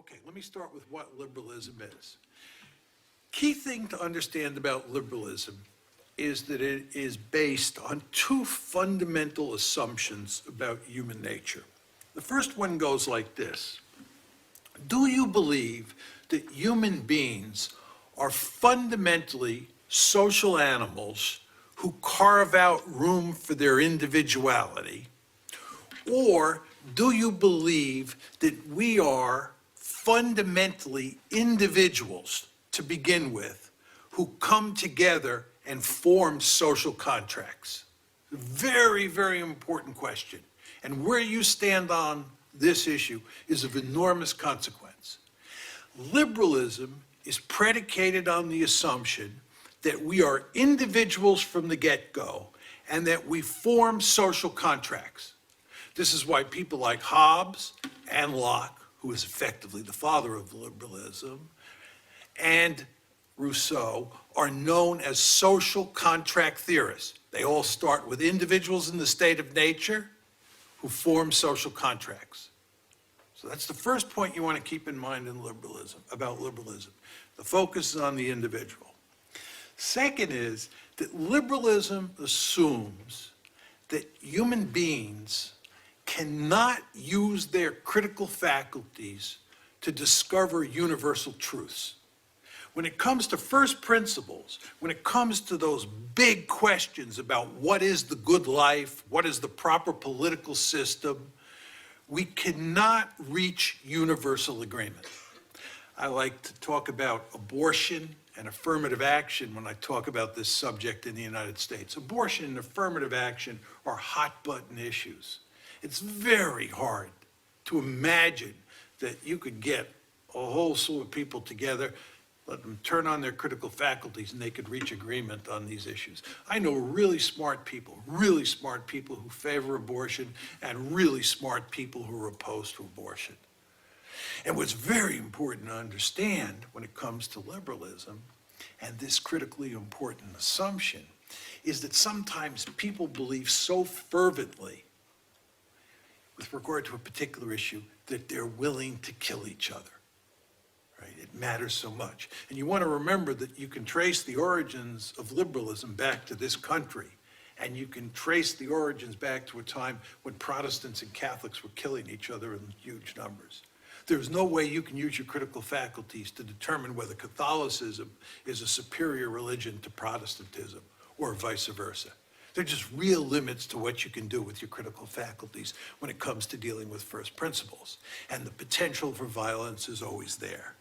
Okay, let me start with what liberalism is. Key thing to understand about liberalism is that it is based on two fundamental assumptions about human nature. The first one goes like this. Do you believe that human beings are fundamentally social animals who carve out room for their individuality? Or do you believe that we are fundamentally individuals to begin with who come together and form social contracts? Very, very important question. And where you stand on this issue is of enormous consequence. Liberalism is predicated on the assumption that we are individuals from the get-go and that we form social contracts. This is why people like Hobbes and Locke, who is effectively the father of liberalism, and Rousseau are known as social contract theorists. They all start with individuals in the state of nature who form social contracts. So that's the first point you want to keep in mind in liberalism, about liberalism. The focus is on the individual. Second is that liberalism assumes that human beings cannot use their critical faculties to discover universal truths. When it comes to first principles, when it comes to those big questions about what is the good life, what is the proper political system, we cannot reach universal agreement. I like to talk about abortion and affirmative action when I talk about this subject in the United States. Abortion and affirmative action are hot-button issues. It's very hard to imagine that you could get a whole slew of people together, let them turn on their critical faculties, and they could reach agreement on these issues. I know really smart people who favor abortion and really smart people who are opposed to abortion. And what's very important to understand when it comes to liberalism, and this critically important assumption, is that sometimes people believe so fervently with regard to a particular issue that they're willing to kill each other. Right? It matters so much. And you want to remember that you can trace the origins of liberalism back to this country, and you can trace the origins back to a time when Protestants and Catholics were killing each other in huge numbers. There's no way you can use your critical faculties to determine whether Catholicism is a superior religion to Protestantism or vice versa. There are just real limits to what you can do with your critical faculties when it comes to dealing with first principles. And the potential for violence is always there.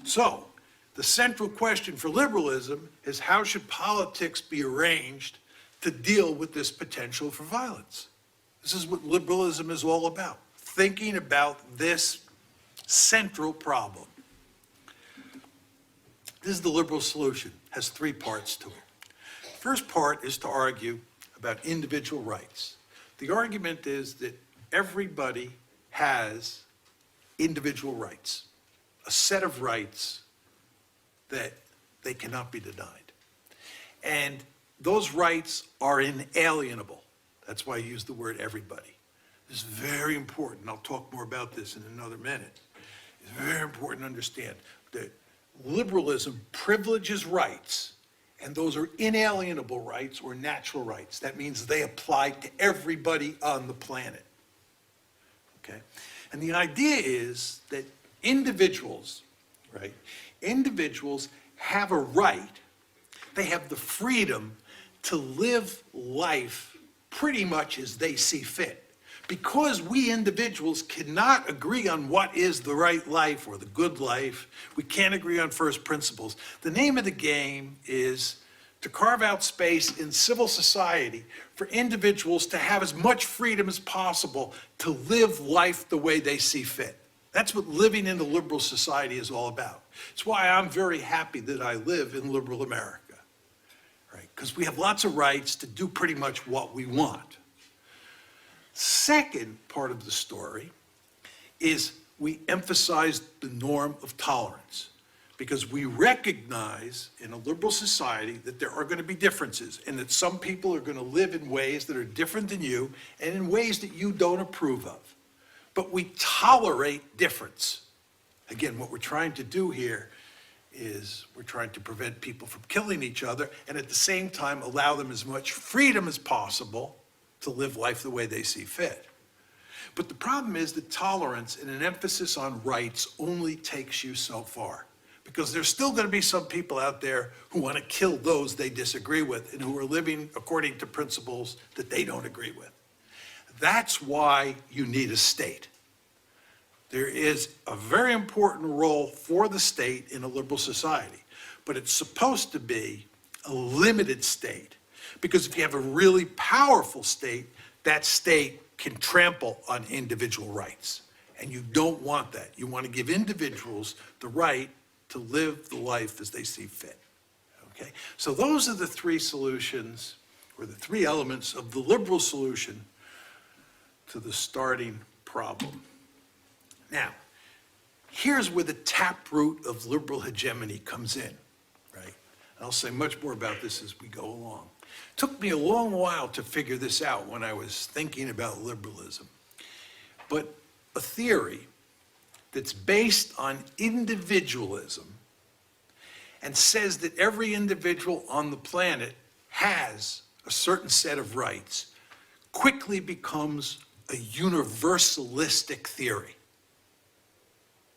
So, the central question for liberalism is how should politics be arranged to deal with this potential for violence? This is what liberalism is all about, thinking about this central problem. This is the liberal solution, has three parts to it. First part is to argue about individual rights. The argument is that everybody has individual rights, a set of rights that they cannot be denied. And those rights are inalienable. That's why I use the word everybody. This is very important. I'll talk more about this in another minute. It's very important to understand that liberalism privileges rights, and those are inalienable rights or natural rights. That means they apply to everybody on the planet. Okay? And the idea is that individuals, right? Individuals have a right, they have the freedom to live life pretty much as they see fit. Because we individuals cannot agree on what is the right life or the good life, we can't agree on first principles. The name of the game is to carve out space in civil society for individuals to have as much freedom as possible to live life the way they see fit. That's what living in a liberal society is all about. It's why I'm very happy that I live in liberal America, right? Because we have lots of rights to do pretty much what we want. Second part of the story is we emphasize the norm of tolerance, because we recognize in a liberal society that there are going to be differences and that some people are going to live in ways that are different than you and in ways that you don't approve of. But we tolerate difference. Again, what we're trying to do here is we're trying to prevent people from killing each other and at the same time allow them as much freedom as possible to live life the way they see fit. But the problem is that tolerance and an emphasis on rights only takes you so far, because there's still going to be some people out there who want to kill those they disagree with and who are living according to principles that they don't agree with. That's why you need a state. There is a very important role for the state in a liberal society, but it's supposed to be a limited state, because if you have a really powerful state, that state can trample on individual rights, and you don't want that. You want to give individuals the right to live the life as they see fit, okay? So those are the three solutions, or the three elements of the liberal solution to the starting problem. Now, here's where the taproot of liberal hegemony comes in, right? And I'll say much more about this as we go along. It took me a long while to figure this out when I was thinking about liberalism. But a theory that's based on individualism and says that every individual on the planet has a certain set of rights quickly becomes a universalistic theory.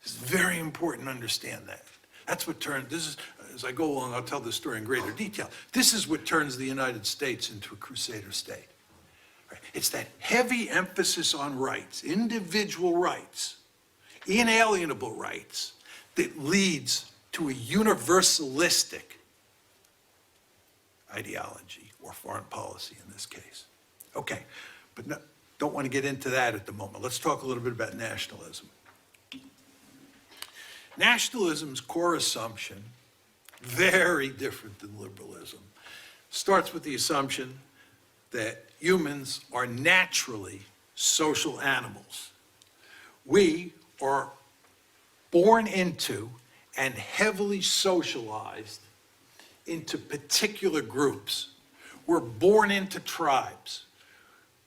It's very important to understand that. That's what turns, this is, as I go along, I'll tell this story in greater detail. This is what turns the United States into a crusader state. Right? It's that heavy emphasis on rights, individual rights, inalienable rights, that leads to a universalistic ideology, or foreign policy in this case. Okay, but no, don't want to get into that at the moment. Let's talk a little bit about nationalism. Nationalism's core assumption, very different than liberalism, starts with the assumption that humans are naturally social animals. We are born into and heavily socialized into particular groups. We're born into tribes.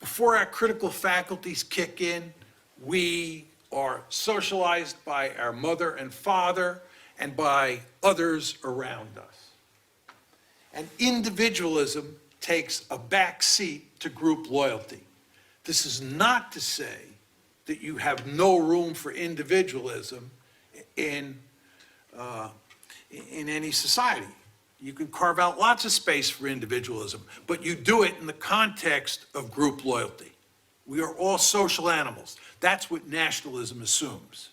Before our critical faculties kick in, we are socialized by our mother and father and by others around us. And individualism takes a back seat to group loyalty. This is not to say that you have no room for individualism in any society. You can carve out lots of space for individualism, but you do it in the context of group loyalty. We are all social animals. That's what nationalism assumes.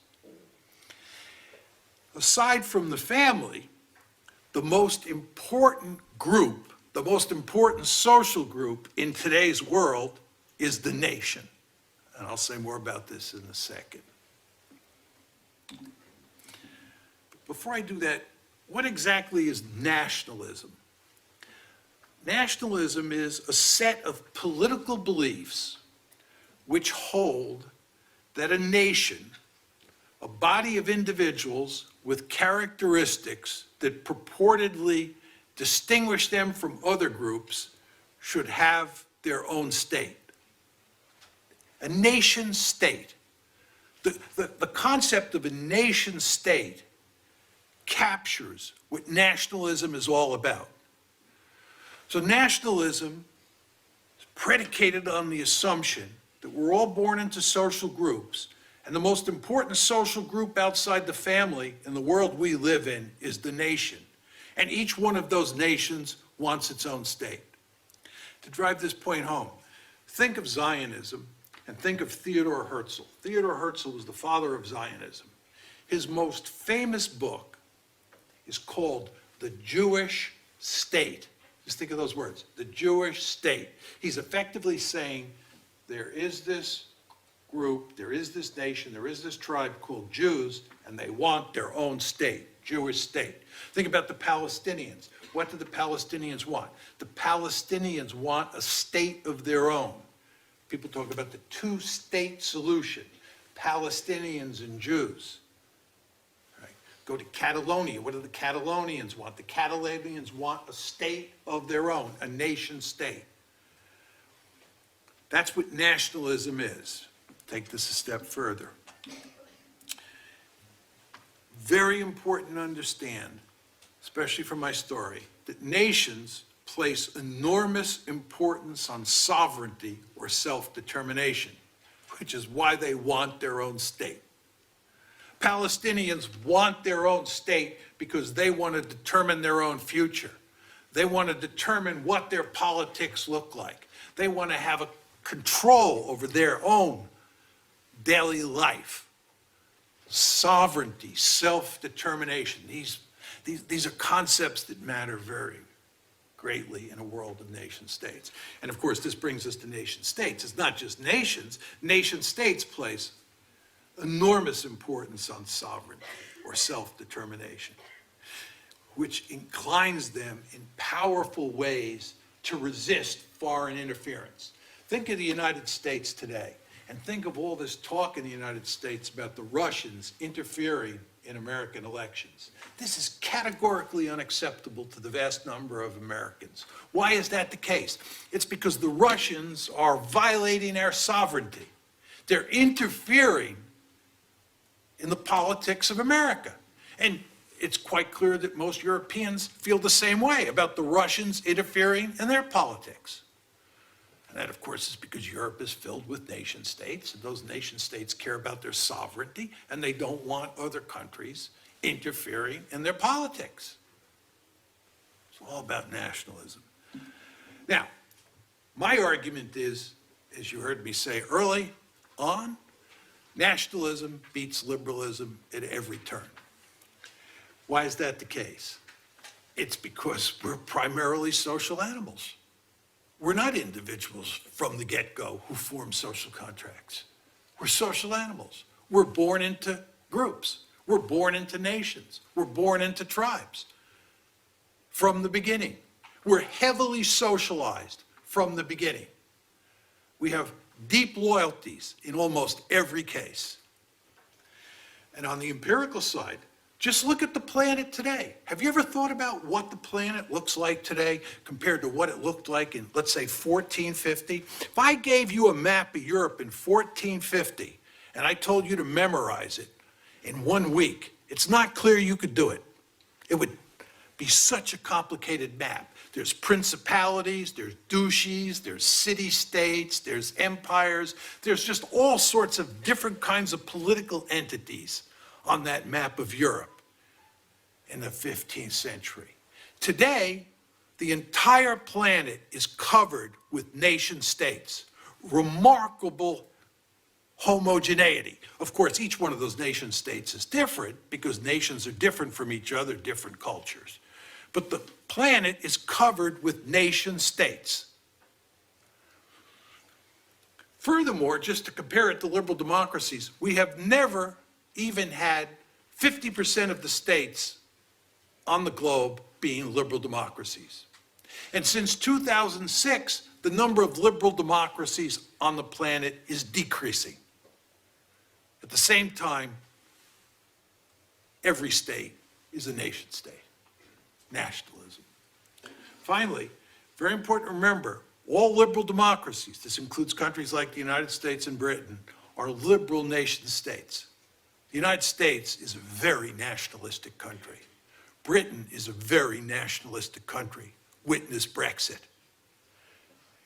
Aside from the family, the most important group, the most important social group in today's world is the nation. And I'll say more about this in a second. But before I do that, what exactly is nationalism? Nationalism is a set of political beliefs which hold that a nation, a body of individuals with characteristics that purportedly distinguish them from other groups, should have their own state. A nation state. The concept of a nation state captures what nationalism is all about. So nationalism is predicated on the assumption that we're all born into social groups, and the most important social group outside the family in the world we live in is the nation. And each one of those nations wants its own state. To drive this point home, think of Zionism and think of Theodor Herzl. Theodor Herzl was the father of Zionism. His most famous book is called The Jewish State. Just think of those words, the Jewish state. He's effectively saying there is this group, there is this nation, there is this tribe called Jews, and they want their own state, Jewish state. Think about the Palestinians. What do the Palestinians want? The Palestinians want a state of their own. People talk about the two-state solution, Palestinians and Jews. Go to Catalonia. What do the Catalonians want? The Catalonians want a state of their own, a nation state. That's what nationalism is. Take this a step further. very important to understand, especially from my story, that nations place enormous importance on sovereignty or self-determination, which is why they want their own state. Palestinians want their own state because they want to determine their own future. They want to determine what their politics look like. They want to have a control over their own daily life. Sovereignty, self-determination, these are concepts that matter very greatly in a world of nation states. And of course, this brings us to nation states. It's not just nations. Nation states place enormous importance on sovereignty or self-determination, which inclines them in powerful ways to resist foreign interference. Think of the United States today, and think of all this talk in the United States about the Russians interfering in American elections. This is categorically unacceptable to the vast number of Americans. Why is that the case? It's because the Russians are violating our sovereignty. They're interfering in the politics of America. And it's quite clear that most Europeans feel the same way about the Russians interfering in their politics. And that, of course, is because Europe is filled with nation states, and those nation states care about their sovereignty, and they don't want other countries interfering in their politics. It's all about nationalism. Now, my argument is, as you heard me say early on, nationalism beats liberalism at every turn. Why is that the case? It's because we're primarily social animals. We're not individuals from the get-go who form social contracts. We're social animals. We're born into groups. We're born into nations. We're born into tribes from the beginning. We're heavily socialized from the beginning. We have deep loyalties in almost every case. And on the empirical side, just look at the planet today. Have you ever thought about what the planet looks like today compared to what it looked like in, let's say, 1450? If I gave you a map of Europe in 1450 and I told you to memorize it in 1 week, it's not clear you could do it. It would be such a complicated map. There's principalities, there's duchies, there's city-states, there's empires, there's just all sorts of different kinds of political entities on that map of Europe in the 15th century. Today, the entire planet is covered with nation states. Remarkable homogeneity. Of course, each one of those nation states is different because nations are different from each other, different cultures. But the planet is covered with nation states. Furthermore, just to compare it to liberal democracies, we have never even had 50% of the states on the globe being liberal democracies. And since 2006, the number of liberal democracies on the planet is decreasing. At the same time, every state is a nation state. Nationalism. Finally, very important to remember, all liberal democracies, this includes countries like the United States and Britain, are liberal nation states. The United States is a very nationalistic country. Britain is a very nationalistic country. Witness Brexit.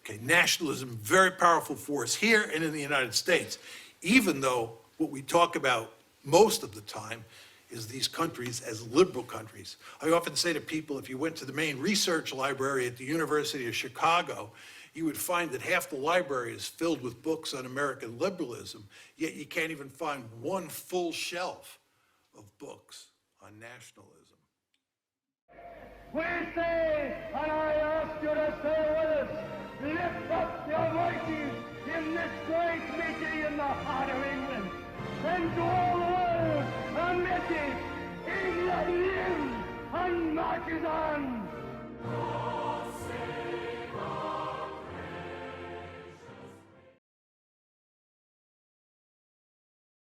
Okay, nationalism, very powerful force here and in the United States, even though what we talk about most of the time is these countries as liberal countries. I often say to people, if you went to the main research library at the University of Chicago, you would find that half the library is filled with books on American liberalism, yet you can't even find one full shelf of books on nationalism. We say, and I ask you to say with us, lift up your voices in this great meeting in the heart of England, and to all the world a message: England lives and marches on.